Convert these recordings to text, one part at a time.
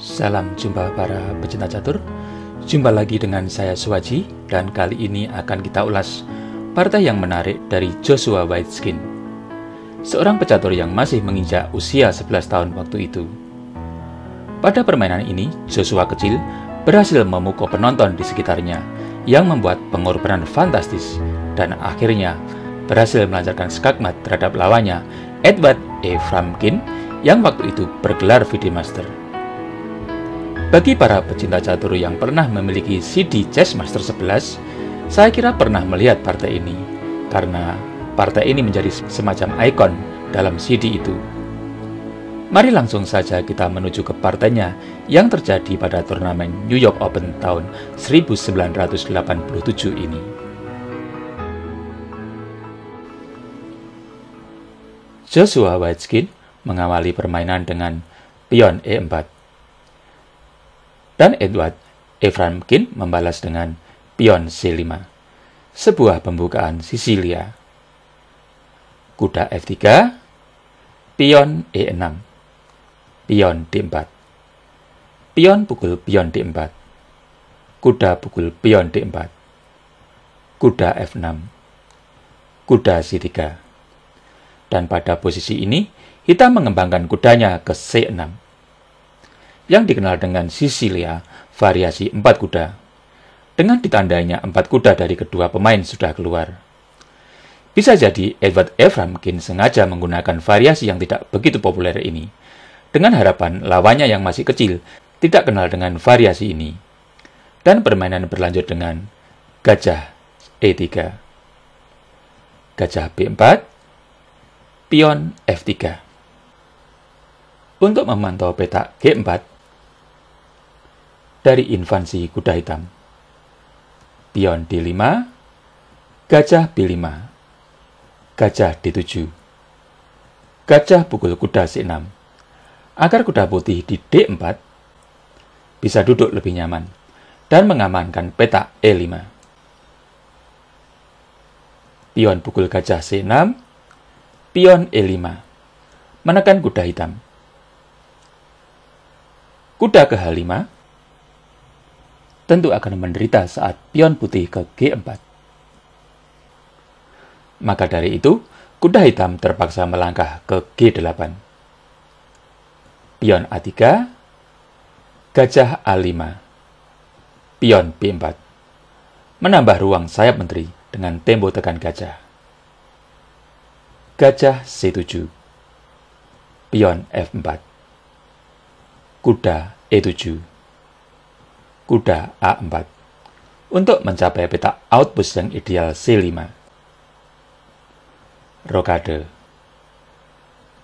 Salam jumpa para pecinta catur. Jumpa lagi dengan saya Suwaji, dan kali ini akan kita ulas partai yang menarik dari Joshua Waitzkin, seorang pecatur yang masih menginjak usia 11 tahun waktu itu. Pada permainan ini, Joshua kecil berhasil memukau penonton di sekitarnya yang membuat pengorbanan fantastis dan akhirnya berhasil melancarkan skakmat terhadap lawannya Edward E. Frumkin yang waktu itu bergelar FIDE Master. Bagi para pecinta catur yang pernah memiliki CD Chess Master 11, saya kira pernah melihat partai ini, karena partai ini menjadi semacam ikon dalam CD itu. Mari langsung saja kita menuju ke partainya yang terjadi pada turnamen New York Open tahun 1987 ini. Joshua Waitzkin mengawali permainan dengan pion E4. Dan Edward E. Frumkin membalas dengan pion C5, sebuah pembukaan Sisilia. Kuda F3, pion E6, pion D4, pion pukul pion D4, kuda pukul pion D4, kuda F6, kuda C3. Dan pada posisi ini, hitam mengembangkan kudanya ke C6. Yang dikenal dengan Sisilia, variasi 4 kuda. Dengan ditandainya 4 kuda dari kedua pemain sudah keluar. Bisa jadi Edward E. Frumkin sengaja menggunakan variasi yang tidak begitu populer ini, dengan harapan lawannya yang masih kecil tidak kenal dengan variasi ini. Dan permainan berlanjut dengan gajah E3, gajah B4, pion F3. Untuk memantau peta G4, dari invasi kuda hitam, pion D5, gajah B5, gajah D7, gajah pukul kuda C6, agar kuda putih di D4 bisa duduk lebih nyaman dan mengamankan peta E5. Pion pukul gajah C6, pion E5, menekan kuda hitam. Kuda ke H5 tentu akan menderita saat pion putih ke G4. Maka dari itu, kuda hitam terpaksa melangkah ke G8. Pion A3, gajah A5, pion B4, menambah ruang sayap menteri dengan tempo tekan gajah. Gajah C7, pion F4, kuda E7, kuda A4, untuk mencapai peta outpost yang ideal C5. Rokade,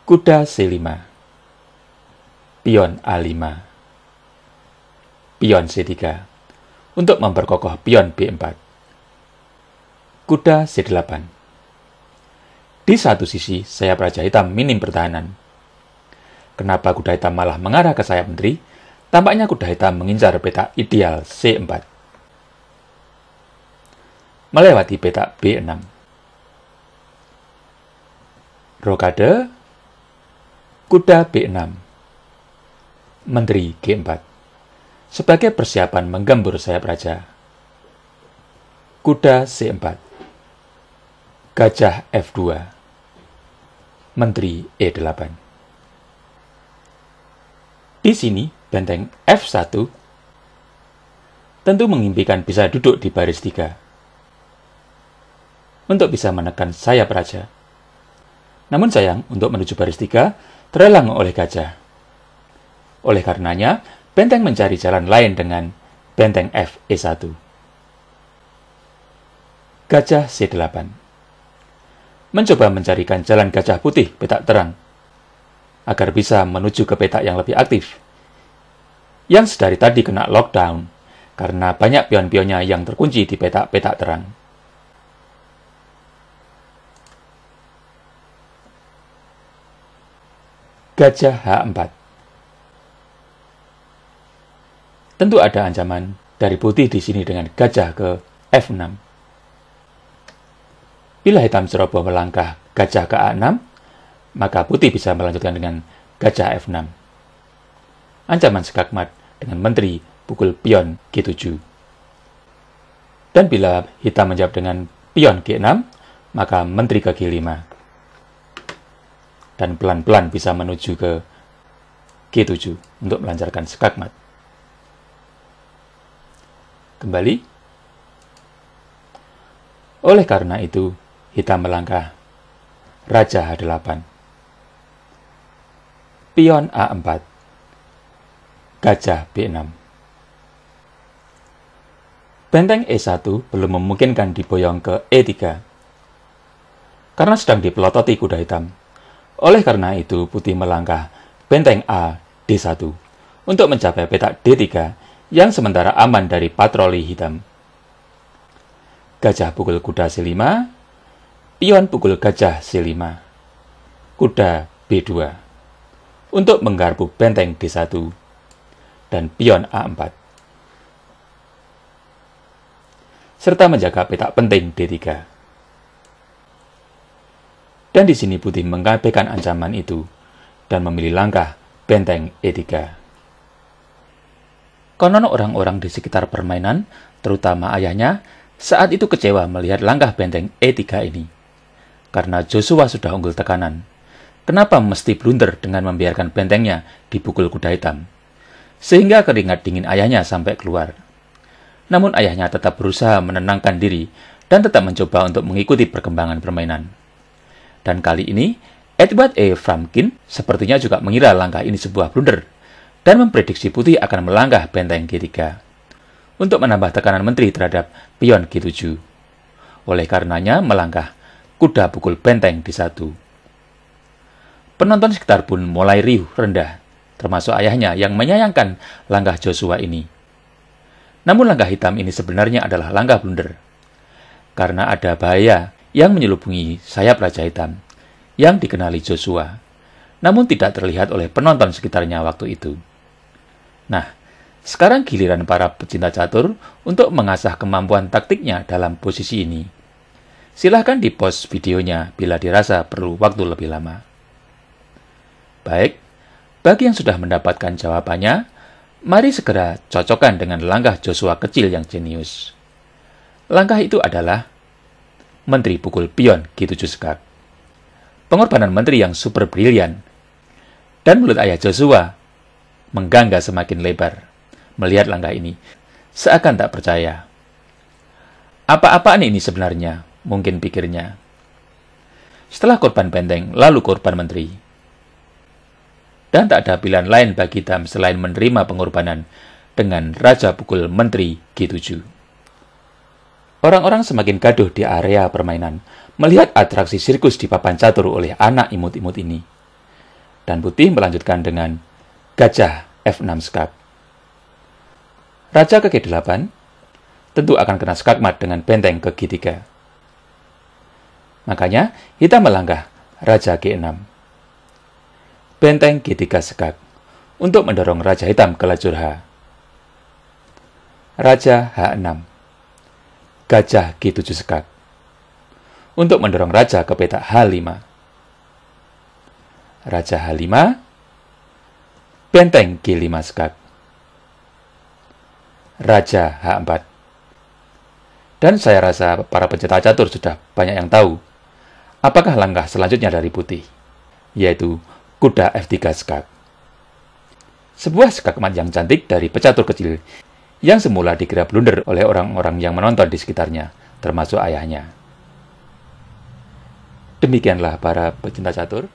kuda C5, pion A5, pion C3, untuk memperkokoh pion B4, kuda C8. Di satu sisi, sayap raja hitam minim pertahanan. Kenapa kuda hitam malah mengarah ke sayap menteri? Tampaknya kuda hitam mengincar peta ideal C4. Melewati peta B6. Rokade, kuda B6, menteri G4, sebagai persiapan menggembur sayap raja. Kuda C4, gajah F2, menteri E8. Di sini, benteng F1 tentu mengimpikan bisa duduk di baris 3 untuk bisa menekan sayap raja. Namun sayang, untuk menuju baris 3 terhalang oleh gajah. Oleh karenanya, benteng mencari jalan lain dengan benteng Fe1. Gajah C8 mencoba mencarikan jalan gajah putih petak terang agar bisa menuju ke petak yang lebih aktif, yang sedari tadi kena lockdown karena banyak pion-pionnya yang terkunci di petak-petak terang. Gajah H4. Tentu ada ancaman dari putih di sini dengan gajah ke F6. Bila hitam ceroboh melangkah gajah ke A6, maka putih bisa melanjutkan dengan gajah F6. ancaman skakmat dengan menteri pukul pion G7. Dan bila hitam menjawab dengan pion G6, maka menteri ke G5. Dan pelan-pelan bisa menuju ke G7 untuk melancarkan skakmat. Kembali. Oleh karena itu, hitam melangkah Raja H8. Pion A4. Gajah B6. Benteng E1 belum memungkinkan diboyong ke E3 karena sedang dipelototi kuda hitam. Oleh karena itu, putih melangkah benteng A D1 untuk mencapai petak D3 yang sementara aman dari patroli hitam. Gajah pukul kuda C5, pion pukul gajah C5, kuda B2 untuk menggarpu benteng D1 dan pion A4, serta menjaga petak penting D3. Dan di sini putih mengabaikan ancaman itu dan memilih langkah benteng E3. Konon orang-orang di sekitar permainan, terutama ayahnya, saat itu kecewa melihat langkah benteng E3 ini. Karena Joshua sudah unggul tekanan, kenapa mesti blunder dengan membiarkan bentengnya dipukul kuda hitam? Sehingga keringat dingin ayahnya sampai keluar. Namun ayahnya tetap berusaha menenangkan diri dan tetap mencoba untuk mengikuti perkembangan permainan. Dan kali ini, Edward E. Frumkin sepertinya juga mengira langkah ini sebuah blunder dan memprediksi putih akan melangkah benteng G3 untuk menambah tekanan menteri terhadap pion G7. Oleh karenanya melangkah kuda pukul benteng D1. Penonton sekitar pun mulai riuh rendah, termasuk ayahnya yang menyayangkan langkah Joshua ini. Namun langkah hitam ini sebenarnya adalah langkah blunder, karena ada bahaya yang menyelubungi sayap Raja Hitam yang dikenali Joshua, namun tidak terlihat oleh penonton sekitarnya waktu itu. Nah, sekarang giliran para pecinta catur untuk mengasah kemampuan taktiknya dalam posisi ini. Silahkan di-post videonya bila dirasa perlu waktu lebih lama. Baik, bagi yang sudah mendapatkan jawabannya, mari segera cocokkan dengan langkah Joshua kecil yang jenius. Langkah itu adalah menteri pukul pion G7 skak. Pengorbanan menteri yang super brilian. Dan mulut ayah Joshua menggangga semakin lebar melihat langkah ini, seakan tak percaya. Apa-apaan ini sebenarnya, mungkin pikirnya. Setelah korban benteng, lalu korban menteri. Dan tak ada pilihan lain bagi hitam selain menerima pengorbanan dengan Raja pukul menteri G7. Orang-orang semakin gaduh di area permainan, melihat atraksi sirkus di papan catur oleh anak imut-imut ini. Dan putih melanjutkan dengan gajah F6 skak. Raja ke G8 tentu akan kena skakmat dengan benteng ke G3. Makanya hitam melangkah Raja G6. Benteng G3 skak untuk mendorong Raja hitam ke lajur H. Raja H6. Gajah G7 skak untuk mendorong Raja ke petak H5. Raja H5, benteng G5 skak. Raja H4. Dan saya rasa para pecinta catur sudah banyak yang tahu apakah langkah selanjutnya dari putih, yaitu kuda F3 skak. Sebuah skakmat yang cantik dari pecatur kecil yang semula dikira blunder oleh orang-orang yang menonton di sekitarnya, termasuk ayahnya. Demikianlah para pecinta catur,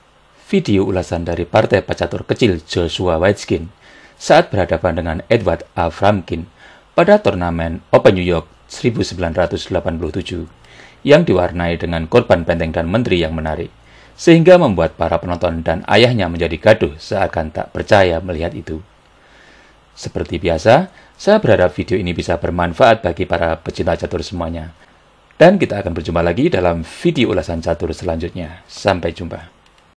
video ulasan dari partai pecatur kecil Joshua Waitzkin saat berhadapan dengan Edward A. Frumkin pada turnamen Open New York 1987 yang diwarnai dengan korban benteng dan menteri yang menarik, sehingga membuat para penonton dan ayahnya menjadi gaduh seakan tak percaya melihat itu. Seperti biasa, saya berharap video ini bisa bermanfaat bagi para pecinta catur semuanya. Dan kita akan berjumpa lagi dalam video ulasan catur selanjutnya. Sampai jumpa.